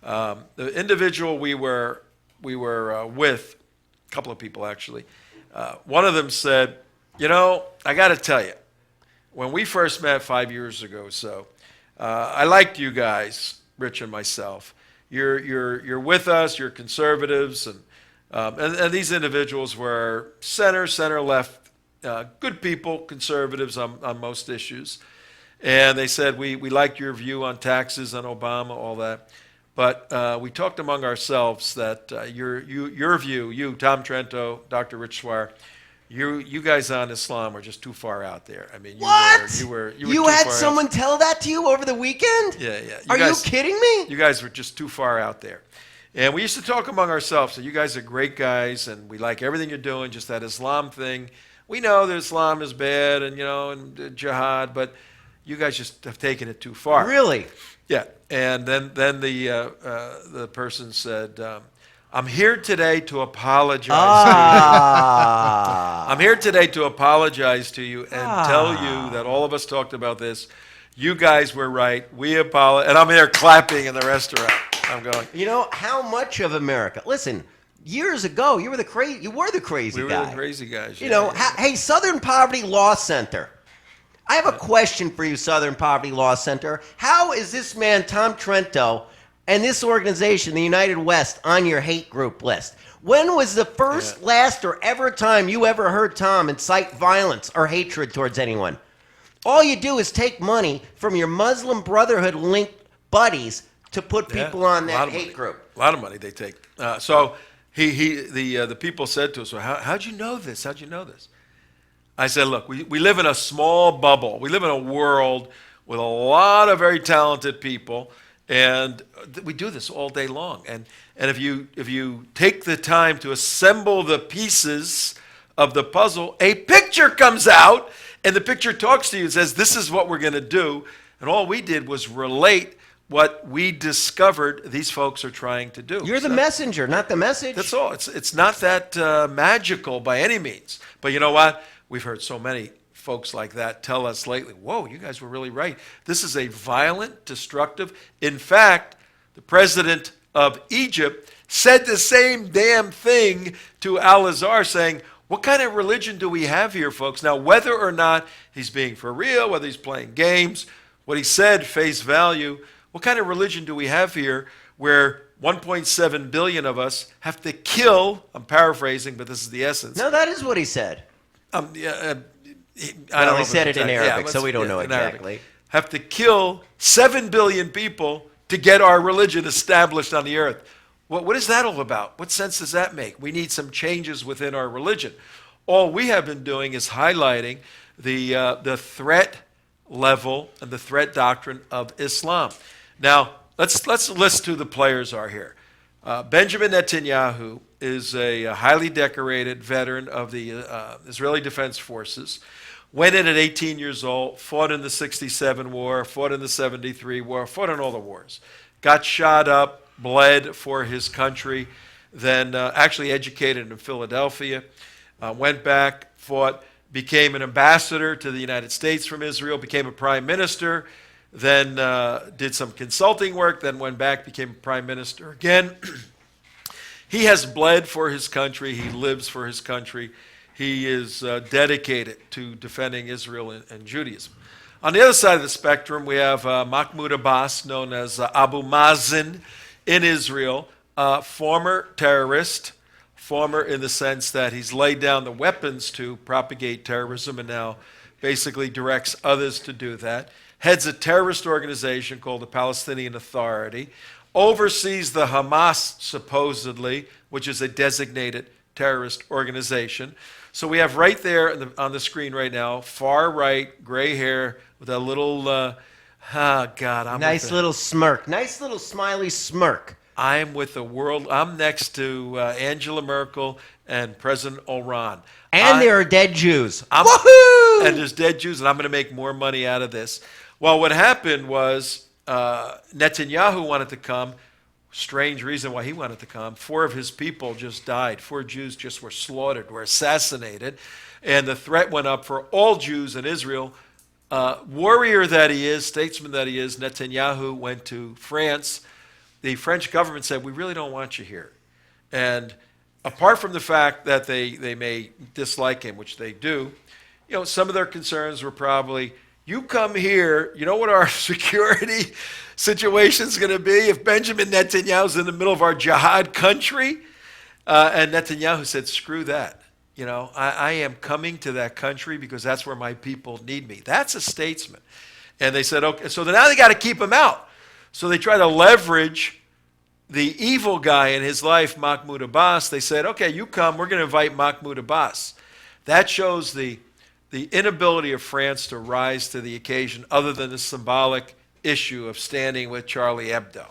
The individual we were with, a couple of people actually, one of them said, I got to tell you, when we first met 5 years ago or so, I liked you guys, Rich and myself. You're with us. You're conservatives, and these individuals were center left, good people, conservatives on most issues. And they said we liked your view on taxes, on Obama, all that. But we talked among ourselves that your view, you, Tom Trento, Dr. Rich Swire, you guys on Islam were just too far out there. I mean, you were You too had far someone tell that to you over the weekend? Yeah, yeah. Are you kidding me? You guys were just too far out there. And we used to talk among ourselves. So you guys are great guys, and we like everything you're doing. Just that Islam thing. We know that Islam is bad, and jihad, but you guys just have taken it too far. Really? Yeah. And then the person said, I'm here today to apologize to you. I'm here today to apologize to you and tell you that all of us talked about this. You guys were right. We apologize. And I'm here clapping in the restaurant. I'm going. How much of America? Listen, years ago, you were the crazy guy. We were the crazy guys. Hey, Southern Poverty Law Center. I have a question for you, Southern Poverty Law Center. How is this man, Tom Trento, and this organization, the United West, on your hate group list? When was the first, last, or ever time you ever heard Tom incite violence or hatred towards anyone? All you do is take money from your Muslim Brotherhood-linked buddies to put people on that hate group. A lot of money they take. So the people said to us, well, how'd you know this? How'd you know this? I said, look, we live in a small bubble. We live in a world with a lot of very talented people, and we do this all day long. And if you take the time to assemble the pieces of the puzzle, a picture comes out, and the picture talks to you and says, this is what we're going to do. And all we did was relate what we discovered these folks are trying to do. You're the messenger, not the message. That's all. It's not that magical by any means. But you know what? We've heard so many folks like that tell us lately, whoa, you guys were really right. This is a violent, destructive. In fact, the president of Egypt said the same damn thing to Al-Azhar, saying, what kind of religion do we have here, folks? Now, whether or not he's being for real, whether he's playing games, what he said, face value, what kind of religion do we have here where 1.7 billion of us have to kill, I'm paraphrasing, but this is the essence. No, that is what he said. I don't Well, know he said it in exactly. Arabic, so we don't know in Arabic. exactly. Have to kill 7 billion people to get our religion established on the earth. What is that all about? What sense does that make? We need some changes within our religion. All we have been doing is highlighting the threat level and the threat doctrine of Islam. Now, let's list who the players are here. Benjamin Netanyahu is a highly decorated veteran of the Israeli Defense Forces. Went in at 18 years old, fought in the 67 war, fought in the 73 war, fought in all the wars. Got shot up, bled for his country, then actually educated in Philadelphia, went back, fought, became an ambassador to the United States from Israel, became a prime minister, then did some consulting work, then went back, became prime minister again. He has bled for his country. He lives for his country. He is dedicated to defending Israel and Judaism. On the other side of the spectrum, we have Mahmoud Abbas, known as Abu Mazen in Israel, former terrorist, former in the sense that he's laid down the weapons to propagate terrorism and now basically directs others to do that. Heads a terrorist organization called the Palestinian Authority, oversees the Hamas, supposedly, which is a designated terrorist organization. So we have right there on the screen right now, far right, gray hair with a little, Nice little smirk. Nice little smiley smirk. I'm with the world. I'm next to Angela Merkel and President Iran. And there are dead Jews. Woohoo! And there's dead Jews, and I'm going to make more money out of this. Well, what happened was Netanyahu wanted to come. Strange reason why he wanted to come. 4 of his people just died. 4 Jews just were slaughtered, were assassinated. And the threat went up for all Jews in Israel. Warrior that he is, statesman that he is, Netanyahu went to France. The French government said, we really don't want you here. And apart from the fact that they may dislike him, which they do, you know, some of their concerns were probably, you come here, you know what our security situation is going to be if Benjamin Netanyahu's in the middle of our jihad country? And Netanyahu said, screw that. You know, I am coming to that country because that's where my people need me. That's a statesman. And they said, okay, so now they got to keep him out. So they try to leverage the evil guy in his life, Mahmoud Abbas. They said, okay, you come, we're going to invite Mahmoud Abbas. That shows the inability of France to rise to the occasion other than the symbolic issue of standing with Charlie Hebdo.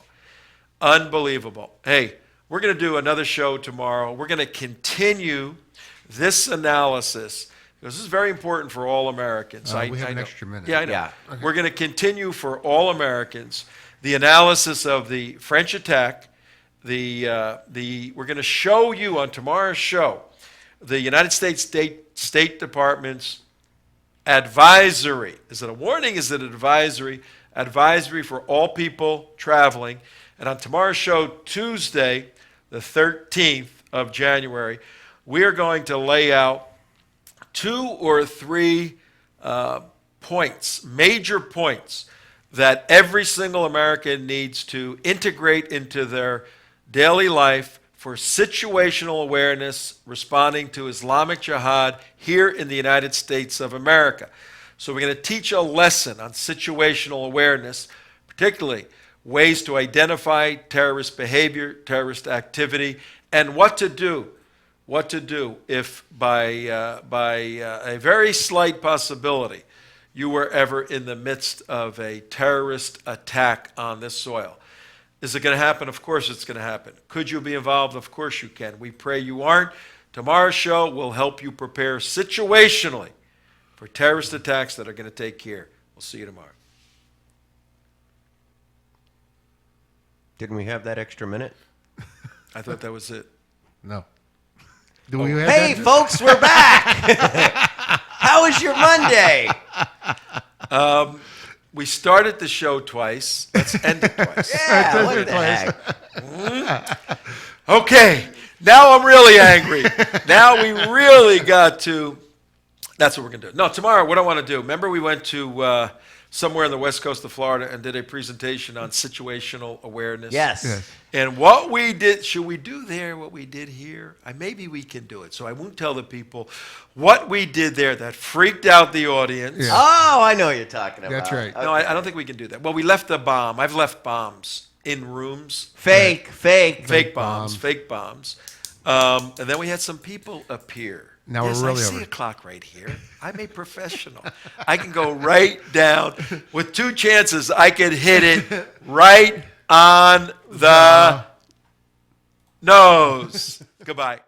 Unbelievable. Hey, we're going to do another show tomorrow. We're going to continue this analysis because this is very important for all Americans. We have an extra minute. Yeah, I know. Yeah. Okay. We're going to continue for all Americans the analysis of the French attack. We're going to show you on tomorrow's show the United States State Department's advisory. Is it a warning? Is it an advisory? Advisory for all people traveling. And on tomorrow's show, Tuesday, the 13th of January, we are going to lay out 2 or 3 points, major points, that every single American needs to integrate into their daily life for situational awareness, responding to Islamic jihad here in the United States of America. So we're going to teach a lesson on situational awareness, particularly ways to identify terrorist behavior, terrorist activity, and what to do what to do if by a very slight possibility you were ever in the midst of a terrorist attack on this soil. Is it going to happen? Of course it's going to happen. Could you be involved? Of course you can. We pray you aren't. Tomorrow's show will help you prepare situationally for terrorist attacks that are going to take care. We'll see you tomorrow. Didn't we have that extra minute? I thought that was it. No. Do we have Hey, that? folks, we're back. How was your Monday? We started the show twice. Let's end it twice. Yeah, what the heck? Okay, now I'm really angry. Now we really got to, that's what we're going to do. No, tomorrow, what I want to do, remember we went to somewhere on the west coast of Florida and did a presentation on situational awareness? Yes. Yes. And what we did, should we do there what we did here? Maybe we can do it. So I won't tell the people what we did there that freaked out the audience. Yeah. Oh, I know what you're talking about. That's right. No, I don't think we can do that. Well, we left a bomb. I've left bombs in rooms. Fake. Fake bombs. And then we had some people appear. Now we're Yes, really I see over. a clock right here. I'm a professional. I can go right down. With two chances, I could hit it right on the nose. Goodbye.